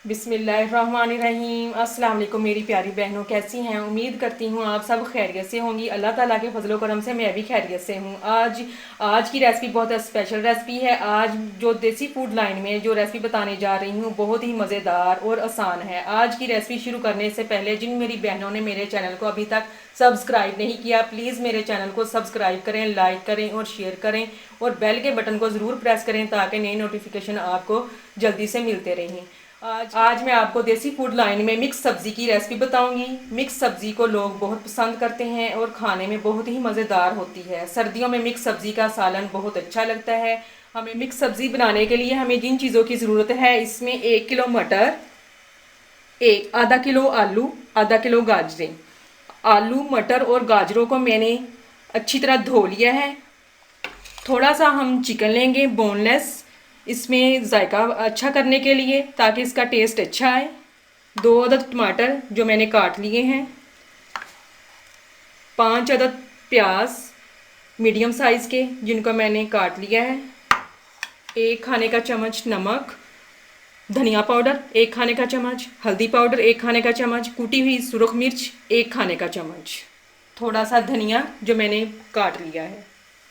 बिस्मिल्लाहिर्रहमानिर्रहीम। अस्सलाम वालेकुम मेरी प्यारी बहनों, कैसी हैं? उम्मीद करती हूँ आप सब खैरियत से होंगी। अल्लाह ताला के फजलो करम से मैं भी खैरियत से हूँ। आज की रेसिपी बहुत स्पेशल रेसिपी है। आज जो देसी फूड लाइन में जो रेसिपी बताने जा रही हूँ बहुत ही मज़ेदार और आसान है। आज की रेसिपी शुरू करने से पहले जिन मेरी बहनों ने मेरे चैनल को अभी तक सब्सक्राइब नहीं किया, प्लीज़ मेरे चैनल को सब्सक्राइब करें, लाइक करें और शेयर करें और बेल के बटन को ज़रूर प्रेस करें ताकि नई नोटिफिकेशन आपको जल्दी से मिलते रहें। आज मैं आपको देसी फूड लाइन में मिक्स सब्ज़ी की रेसिपी बताऊंगी। मिक्स सब्ज़ी को लोग बहुत पसंद करते हैं और खाने में बहुत ही मज़ेदार होती है। सर्दियों में मिक्स सब्ज़ी का सालन बहुत अच्छा लगता है। हमें मिक्स सब्ज़ी बनाने के लिए हमें जिन चीज़ों की ज़रूरत है, इसमें 1 किलो मटर, एक आधा किलो आलू, आधा किलो गाजरें। आलू, मटर और गाजरों को मैंने अच्छी तरह धो लिया है। थोड़ा सा हम चिकन लेंगे बोनलेस, इसमें जायका अच्छा करने के लिए ताकि इसका टेस्ट अच्छा आए। 2 अदद टमाटर जो मैंने काट लिए हैं, 5 अदद प्याज मीडियम साइज़ के जिनको मैंने काट लिया है, 1 खाने का चम्मच नमक, धनिया पाउडर 1 खाने का चम्मच, हल्दी पाउडर 1 खाने का चम्मच, कूटी हुई सुरख मिर्च 1 खाने का चम्मच, थोड़ा सा धनिया जो मैंने काट लिया है,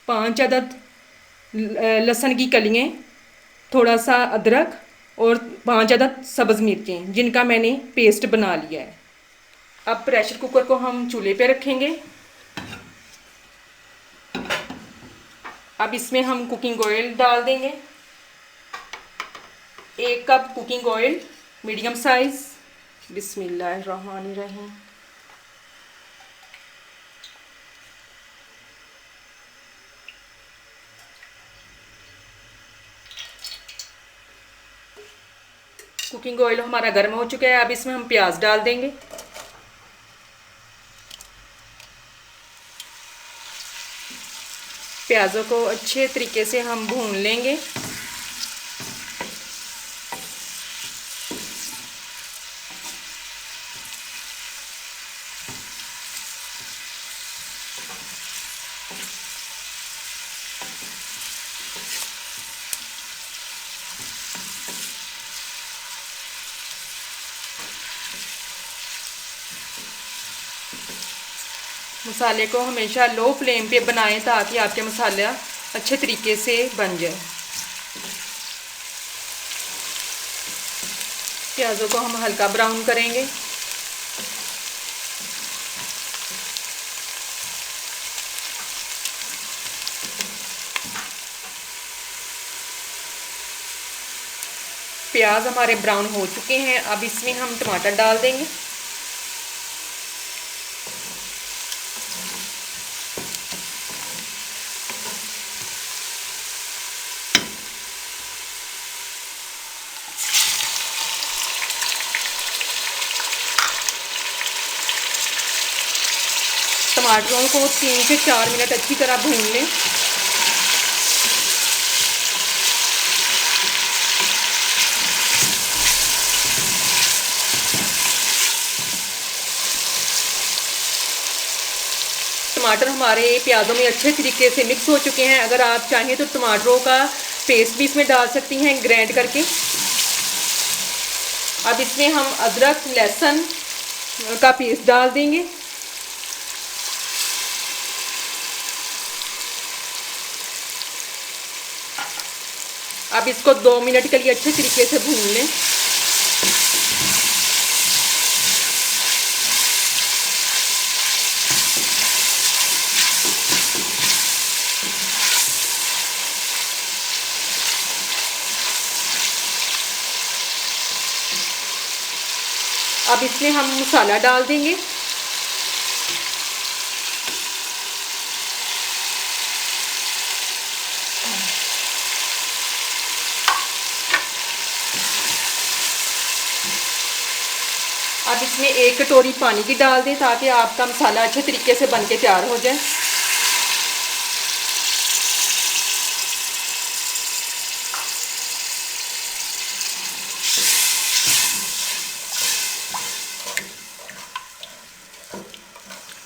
5 अदद लहसुन की कलियाँ, थोड़ा सा अदरक और 5 अदद सब्ज़ मिर्चें जिनका मैंने पेस्ट बना लिया है। अब प्रेशर कुकर को हम चूल्हे पे रखेंगे। अब इसमें हम कुकिंग ऑयल डाल देंगे, 1 cup cooking oil medium size. बिस्मिल्लाहिर्रहमानिर्रहीम। कुकिंग ऑयल हमारा गर्म हो चुका है। अब इसमें हम प्याज डाल देंगे। प्याज़ों को अच्छे तरीके से हम भून लेंगे। मसाले को हमेशा लो फ्लेम पे बनाएं ताकि आपके मसाला अच्छे तरीके से बन जाए। प्याज़ों को हम हल्का ब्राउन करेंगे। प्याज हमारे ब्राउन हो चुके हैं। अब इसमें हम टमाटर डाल देंगे। टमाटरों को 3 से 4 मिनट अच्छी तरह भून लें। टमाटर हमारे प्याज़ों में अच्छे तरीके से मिक्स हो चुके हैं। अगर आप चाहें तो टमाटरों का पेस्ट भी इसमें डाल सकती हैं ग्राइंड करके। अब इसमें हम अदरक लहसुन का पेस्ट डाल देंगे। अब इसको 2 मिनट के लिए अच्छे तरीके से भून लें। अब इसमें हम मसाला डाल देंगे। अब इसमें 1 कटोरी पानी की डाल दें ताकि आपका मसाला अच्छे तरीके से बन के तैयार हो जाए।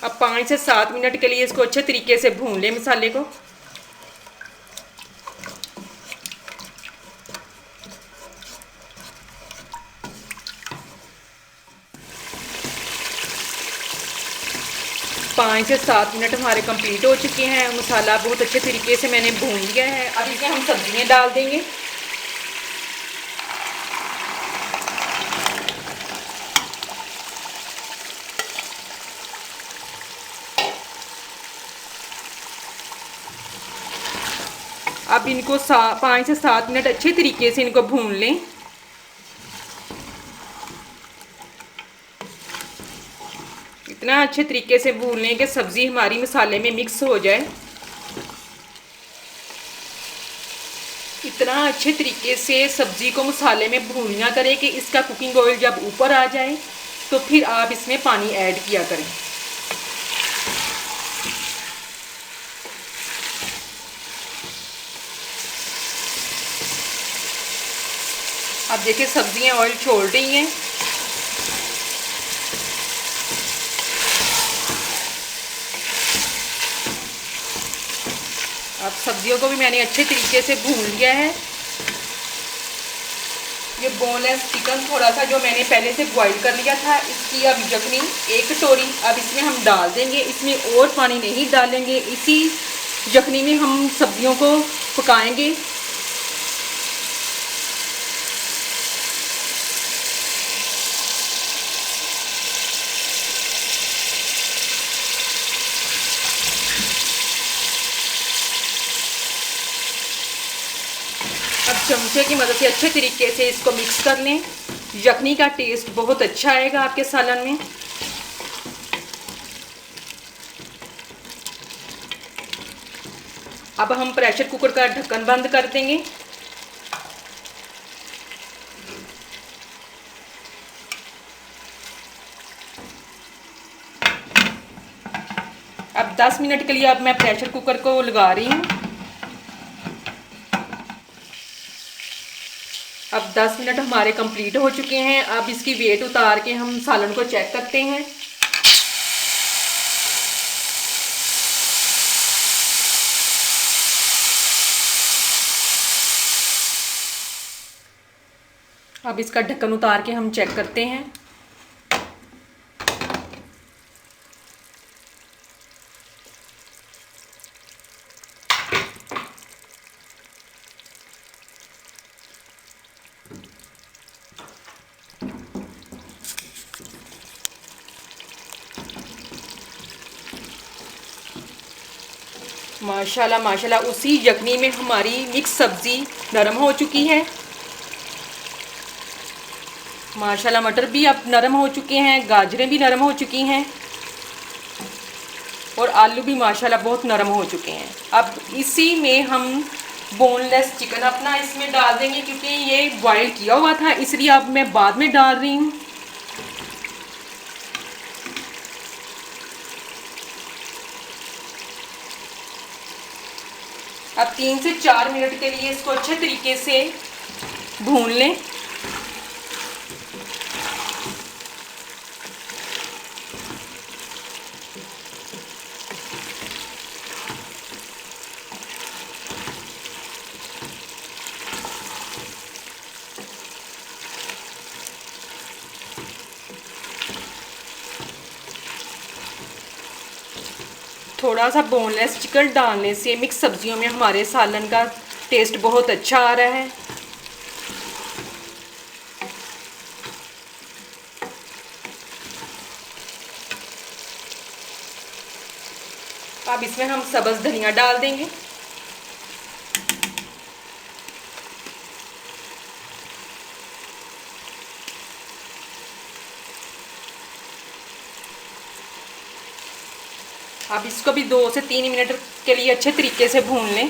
अब 5 से 7 मिनट के लिए इसको अच्छे तरीके से भून लें मसाले को। 5 से 7 मिनट हमारे कंप्लीट हो चुके हैं। मसाला बहुत अच्छे तरीके से मैंने भून लिया है। अब इसमें हम सब्जियां डाल देंगे। अब इनको 5 से 7 मिनट अच्छे तरीके से इनको भून लें। इतना अच्छे तरीके से भून लें कि सब्ज़ी हमारी मसाले में मिक्स हो जाए। इतना अच्छे तरीके से सब्ज़ी को मसाले में भूनिया करें कि इसका कुकिंग ऑयल जब ऊपर आ जाए तो फिर आप इसमें पानी ऐड किया करें। अब देखिए सब्जियां ऑयल छोड़ रही हैं। अब सब्जियों को भी मैंने अच्छे तरीके से भून लिया है। ये बोनलेस चिकन थोड़ा सा जो मैंने पहले से बॉईल कर लिया था, इसकी अब यखनी 1 कटोरी अब इसमें हम डाल देंगे। इसमें और पानी नहीं डालेंगे, इसी यखनी में हम सब्जियों को पकाएंगे। अब चमचे की मदद से अच्छे तरीके से इसको मिक्स कर लें। यखनी का टेस्ट बहुत अच्छा आएगा आपके सालन में। अब हम प्रेशर कुकर का ढक्कन बंद कर देंगे। अब 10 मिनट के लिए अब मैं प्रेशर कुकर को लगा रही हूँ। अब 10 मिनट हमारे कंप्लीट हो चुके हैं। अब इसकी वेट उतार के हम सालन को चेक करते हैं। अब इसका ढक्कन उतार के हम चेक करते हैं। माशाल्लाह माशाल्लाह उसी यखनी में हमारी मिक्स सब्ज़ी नरम हो चुकी है। माशाल्लाह मटर भी अब नरम हो चुके हैं, गाजरें भी नरम हो चुकी हैं और आलू भी माशाल्लाह बहुत नरम हो चुके हैं। अब इसी में हम बोनलेस चिकन अपना इसमें डाल देंगे, क्योंकि ये बॉयल किया हुआ था इसलिए अब मैं बाद में डाल रही हूँ। अब 3 से 4 मिनट के लिए इसको अच्छे तरीके से भून लें। थोड़ा सा बोनलेस चिकन डालने से मिक्स सब्जियों में हमारे सालन का टेस्ट बहुत अच्छा आ रहा है। अब इसमें हम सब्ज़ धनिया डाल देंगे। अब इसको भी 2 से 3 मिनट के लिए अच्छे तरीके से भून लें।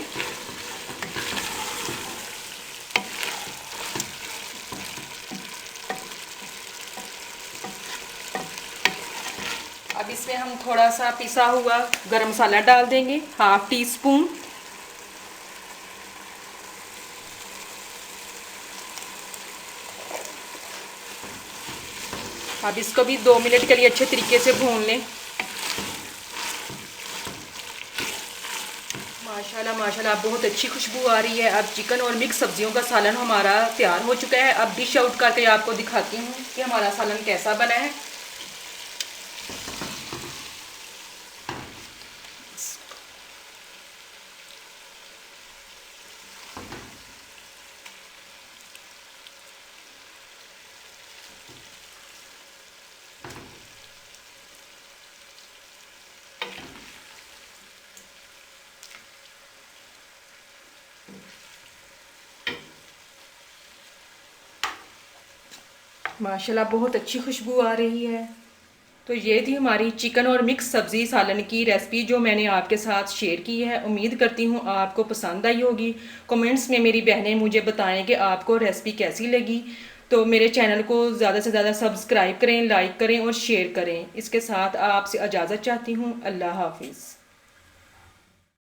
अब इसमें हम थोड़ा सा पिसा हुआ गरम मसाला डाल देंगे, 1/2 टीस्पून। अब इसको भी 2 मिनट के लिए अच्छे तरीके से भून लें। माशाल्लाह माशाल्लाह बहुत अच्छी खुशबू आ रही है। अब चिकन और मिक्स सब्जियों का सालन हमारा तैयार हो चुका है। अब डिश आउट करके आपको दिखाती हूँ कि हमारा सालन कैसा बना है। माशाल्लाह बहुत अच्छी खुशबू आ रही है। तो ये थी हमारी चिकन और मिक्स सब्ज़ी सालन की रेसिपी जो मैंने आपके साथ शेयर की है। उम्मीद करती हूँ आपको पसंद आई होगी। कमेंट्स में मेरी बहनें मुझे बताएं कि आपको रेसिपी कैसी लगी। तो मेरे चैनल को ज़्यादा से ज़्यादा सब्सक्राइब करें, लाइक करें और शेयर करें। इसके साथ आपसे इजाज़त चाहती हूँ। अल्लाह हाफिज़।